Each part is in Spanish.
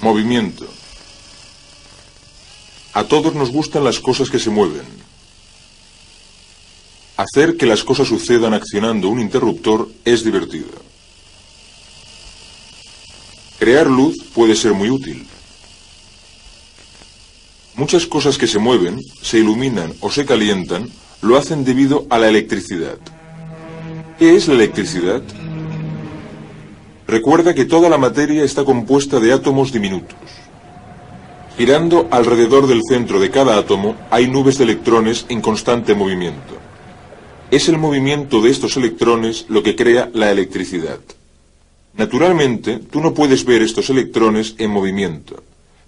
Movimiento. A todos nos gustan las cosas que se mueven. Hacer que las cosas sucedan accionando un interruptor es divertido. Crear luz puede ser muy útil. Muchas cosas que se mueven, se iluminan o se calientan, lo hacen debido a la electricidad. ¿Qué es la electricidad? Recuerda que toda la materia está compuesta de átomos diminutos. Girando alrededor del centro de cada átomo hay nubes de electrones en constante movimiento. Es el movimiento de estos electrones lo que crea la electricidad. Naturalmente, tú no puedes ver estos electrones en movimiento,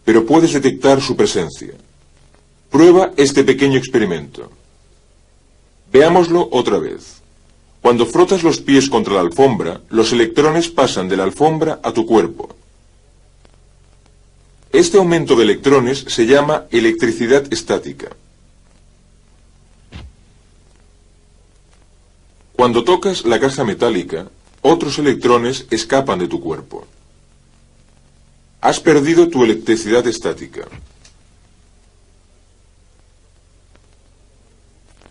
pero puedes detectar su presencia. Prueba este pequeño experimento. Veámoslo otra vez. Cuando frotas los pies contra la alfombra, los electrones pasan de la alfombra a tu cuerpo. Este aumento de electrones se llama electricidad estática. Cuando tocas la caja metálica, otros electrones escapan de tu cuerpo. Has perdido tu electricidad estática.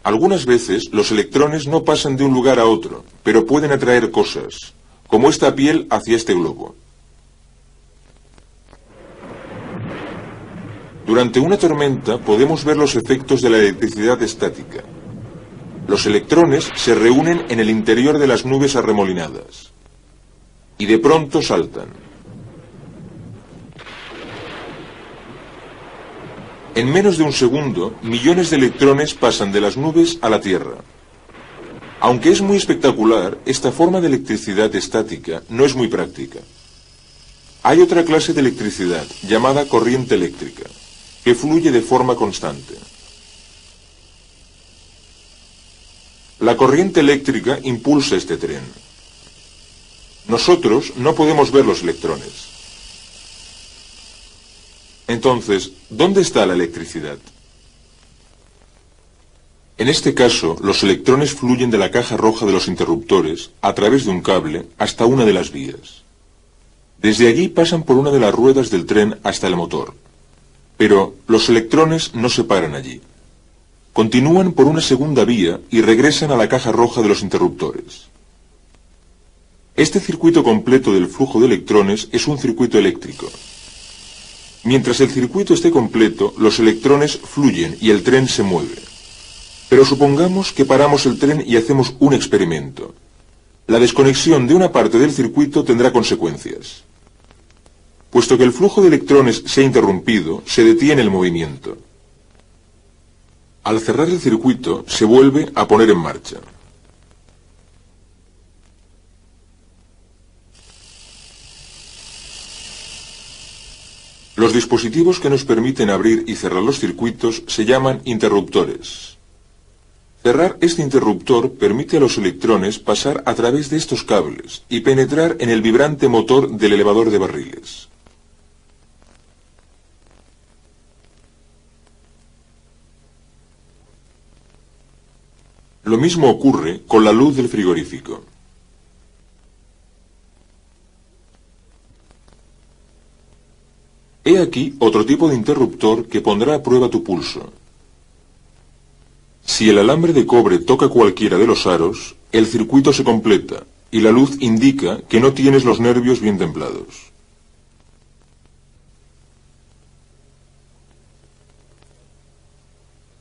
Algunas veces los electrones no pasan de un lugar a otro, pero pueden atraer cosas, como esta piel hacia este globo. Durante una tormenta podemos ver los efectos de la electricidad estática. Los electrones se reúnen en el interior de las nubes arremolinadas y de pronto saltan. En menos de un segundo, millones de electrones pasan de las nubes a la Tierra. Aunque es muy espectacular, esta forma de electricidad estática no es muy práctica. Hay otra clase de electricidad, llamada corriente eléctrica, que fluye de forma constante. La corriente eléctrica impulsa este tren. Nosotros no podemos ver los electrones. Entonces, ¿dónde está la electricidad? En este caso, los electrones fluyen de la caja roja de los interruptores a través de un cable hasta una de las vías. Desde allí pasan por una de las ruedas del tren hasta el motor. Pero los electrones no se paran allí. Continúan por una segunda vía y regresan a la caja roja de los interruptores. Este circuito completo del flujo de electrones es un circuito eléctrico. Mientras el circuito esté completo, los electrones fluyen y el tren se mueve. Pero supongamos que paramos el tren y hacemos un experimento. La desconexión de una parte del circuito tendrá consecuencias. Puesto que el flujo de electrones se ha interrumpido, se detiene el movimiento. Al cerrar el circuito, se vuelve a poner en marcha. Los dispositivos que nos permiten abrir y cerrar los circuitos se llaman interruptores. Cerrar este interruptor permite a los electrones pasar a través de estos cables y penetrar en el vibrante motor del elevador de barriles. Lo mismo ocurre con la luz del frigorífico. He aquí otro tipo de interruptor que pondrá a prueba tu pulso. Si el alambre de cobre toca cualquiera de los aros, el circuito se completa y la luz indica que no tienes los nervios bien templados.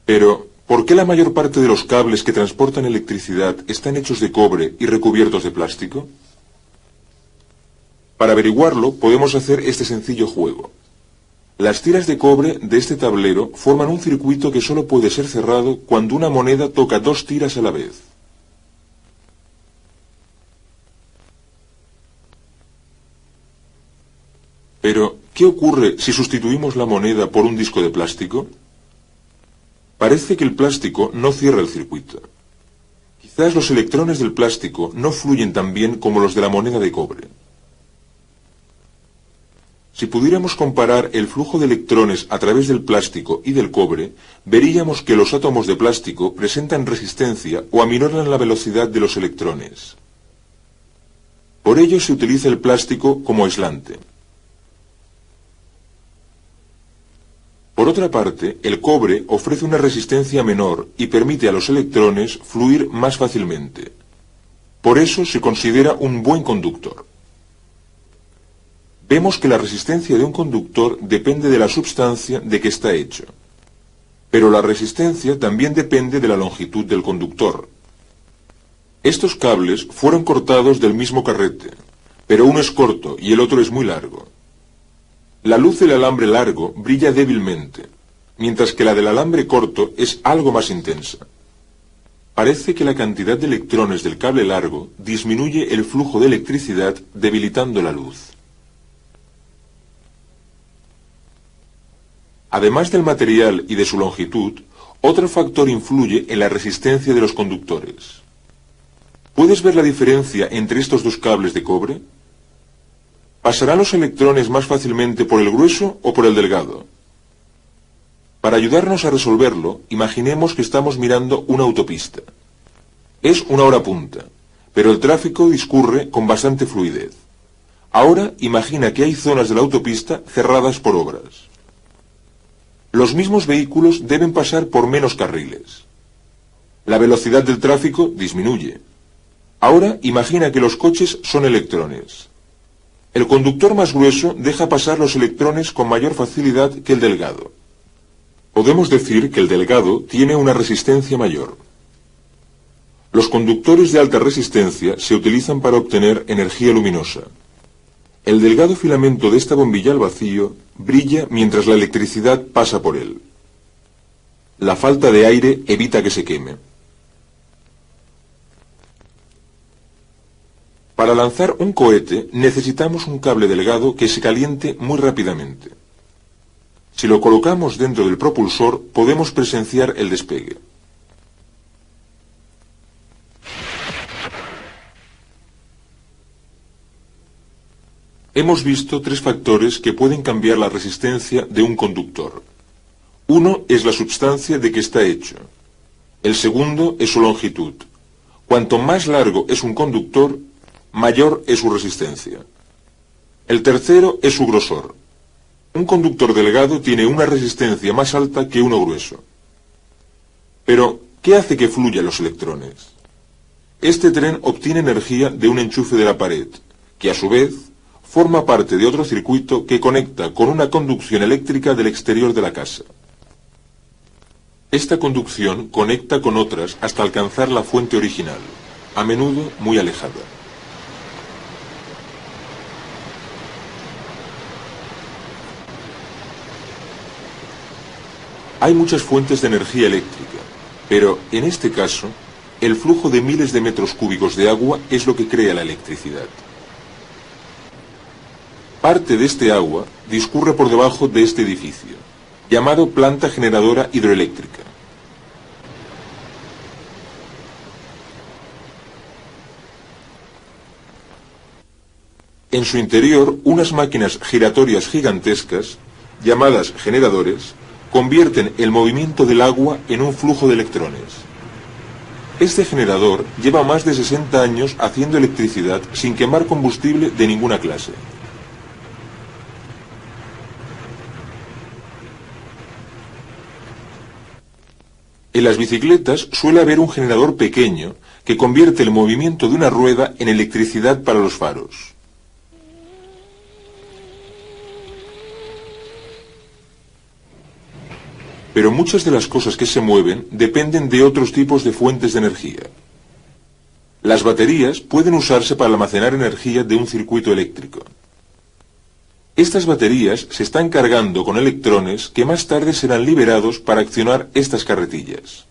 Pero, ¿por qué la mayor parte de los cables que transportan electricidad están hechos de cobre y recubiertos de plástico? Para averiguarlo, podemos hacer este sencillo juego. Las tiras de cobre de este tablero forman un circuito que solo puede ser cerrado cuando una moneda toca dos tiras a la vez. Pero, ¿qué ocurre si sustituimos la moneda por un disco de plástico? Parece que el plástico no cierra el circuito. Quizás los electrones del plástico no fluyen tan bien como los de la moneda de cobre. Si pudiéramos comparar el flujo de electrones a través del plástico y del cobre, veríamos que los átomos de plástico presentan resistencia o aminoran la velocidad de los electrones. Por ello se utiliza el plástico como aislante. Por otra parte, el cobre ofrece una resistencia menor y permite a los electrones fluir más fácilmente. Por eso se considera un buen conductor. Vemos que la resistencia de un conductor depende de la substancia de que está hecho. Pero la resistencia también depende de la longitud del conductor. Estos cables fueron cortados del mismo carrete, pero uno es corto y el otro es muy largo. La luz del alambre largo brilla débilmente, mientras que la del alambre corto es algo más intensa. Parece que la cantidad de electrones del cable largo disminuye el flujo de electricidad, debilitando la luz. Además del material y de su longitud, otro factor influye en la resistencia de los conductores. ¿Puedes ver la diferencia entre estos dos cables de cobre? ¿Pasarán los electrones más fácilmente por el grueso o por el delgado? Para ayudarnos a resolverlo, imaginemos que estamos mirando una autopista. Es una hora punta, pero el tráfico discurre con bastante fluidez. Ahora imagina que hay zonas de la autopista cerradas por obras. Los mismos vehículos deben pasar por menos carriles. La velocidad del tráfico disminuye. Ahora imagina que los coches son electrones. El conductor más grueso deja pasar los electrones con mayor facilidad que el delgado. Podemos decir que el delgado tiene una resistencia mayor. Los conductores de alta resistencia se utilizan para obtener energía luminosa. El delgado filamento de esta bombilla al vacío brilla mientras la electricidad pasa por él. La falta de aire evita que se queme. Para lanzar un cohete necesitamos un cable delgado que se caliente muy rápidamente. Si lo colocamos dentro del propulsor, podemos presenciar el despegue. Hemos visto tres factores que pueden cambiar la resistencia de un conductor. Uno es la substancia de que está hecho. El segundo es su longitud. Cuanto más largo es un conductor, mayor es su resistencia. El tercero es su grosor. Un conductor delgado tiene una resistencia más alta que uno grueso. Pero, ¿qué hace que fluyan los electrones? Este tren obtiene energía de un enchufe de la pared, que a su vez forma parte de otro circuito que conecta con una conducción eléctrica del exterior de la casa. Esta conducción conecta con otras hasta alcanzar la fuente original, a menudo muy alejada. Hay muchas fuentes de energía eléctrica, pero en este caso, el flujo de miles de metros cúbicos de agua es lo que crea la electricidad. Parte de este agua discurre por debajo de este edificio, llamado planta generadora hidroeléctrica. En su interior, unas máquinas giratorias gigantescas, llamadas generadores, convierten el movimiento del agua en un flujo de electrones. Este generador lleva más de 60 años haciendo electricidad sin quemar combustible de ninguna clase. En las bicicletas suele haber un generador pequeño que convierte el movimiento de una rueda en electricidad para los faros. Pero muchas de las cosas que se mueven dependen de otros tipos de fuentes de energía. Las baterías pueden usarse para almacenar energía de un circuito eléctrico. Estas baterías se están cargando con electrones que más tarde serán liberados para accionar estas carretillas.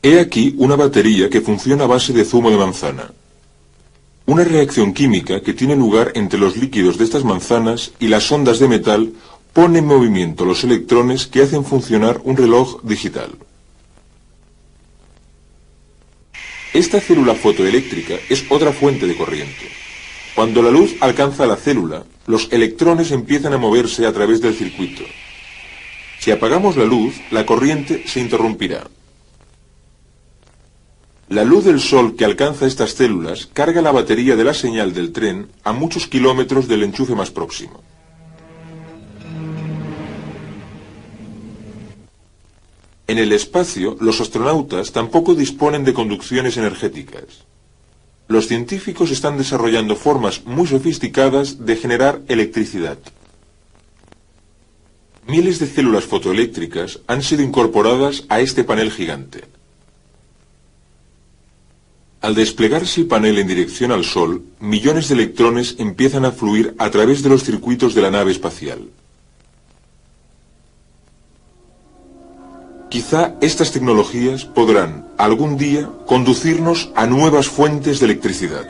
He aquí una batería que funciona a base de zumo de manzana. Una reacción química que tiene lugar entre los líquidos de estas manzanas y las ondas de metal pone en movimiento los electrones que hacen funcionar un reloj digital. Esta célula fotoeléctrica es otra fuente de corriente. Cuando la luz alcanza la célula, los electrones empiezan a moverse a través del circuito. Si apagamos la luz, la corriente se interrumpirá. La luz del sol que alcanza estas células carga la batería de la señal del tren a muchos kilómetros del enchufe más próximo. En el espacio, los astronautas tampoco disponen de conducciones energéticas. Los científicos están desarrollando formas muy sofisticadas de generar electricidad. Miles de células fotoeléctricas han sido incorporadas a este panel gigante. Al desplegarse el panel en dirección al Sol, millones de electrones empiezan a fluir a través de los circuitos de la nave espacial. Quizá estas tecnologías podrán, algún día, conducirnos a nuevas fuentes de electricidad.